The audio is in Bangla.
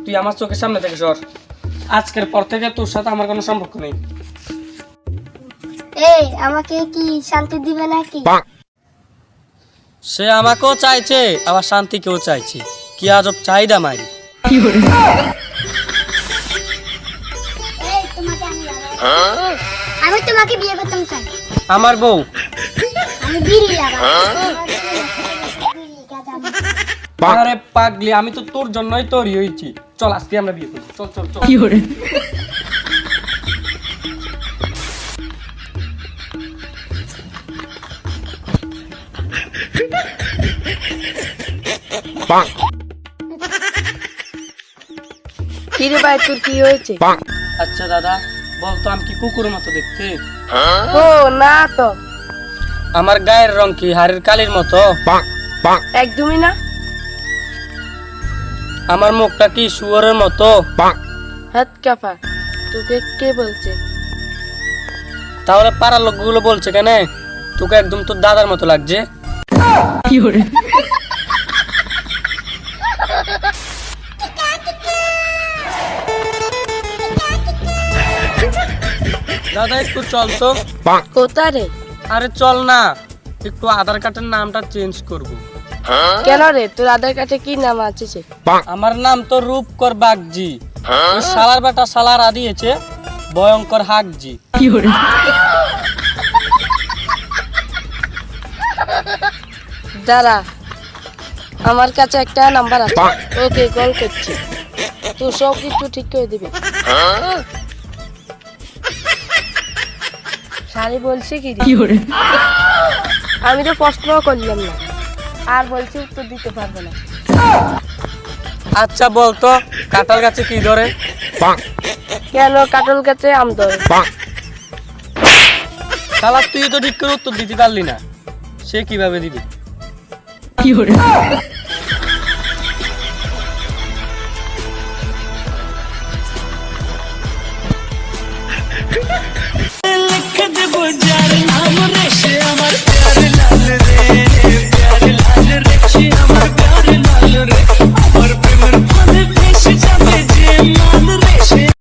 তুই আমার চোখের সামনে থেকে সর। আজকের পর থেকে তোর সাথে আমার কোনো সম্পর্ক নেই। এই আমাকে কি শান্তি দিবে নাকি? সে আমাকেও চাইছে আবার শান্তিকেও চাইছে। কি আজব চাহিদা মারি। এই তোমাকে আমি তোমাকে বিয়ে করতে চাই। আমার বউ আমি বিড়ি লাগাই। আরে পাগলি, আমি তো তোর জন্যই তৈরি হয়েছি। চল আজকে আমরা বিয়ে করি। চল চল চল। কি রে ভাই, তোর কি হয়েছে? আচ্ছা দাদা, বলতো আমি কি কুকুরের মতো দেখতে? ও না তো, আমার গায়ের রং কি হাড়ের কালির মতো? একদমই না। আমার মুখটা কি শুয়োরের মতো? হাত কাপা, তোকে কে বলছে? তাহলে পাড়ার লোকগুলো বলছে কেন তোকে একদম তোর দাদার মতো লাগছে? দাদা একটু চল তো। কোথা রে? আরে চল না, একটু আধার কার্ডের নামটা চেঞ্জ করব। কেন রে, তোর আধার কার্ডে কি নাম আছে? আমার নাম তো রূপকর বাগজি। ওই শালার বেটা শালারা দিয়েছে ভয়ঙ্কর হাকজি। দাঁড়া, আমার কাছে একটা নাম্বার আছে, ওকে কল করছি, তুই সব কিছু ঠিক করে দিবি। শালি বলছে কি রে? আমি তো প্রশ্ন করলাম না, আর বলছি উত্তর দিতে পারবো না। আচ্ছা বলতো কাঁঠাল গাছে কি ধরে? কেন কাটল গাছে আম ধরে? শালা তুই তো ঠিক করে উত্তর দিতে পারলি না, সে কিভাবে দিবে? লিখে দেবো জানি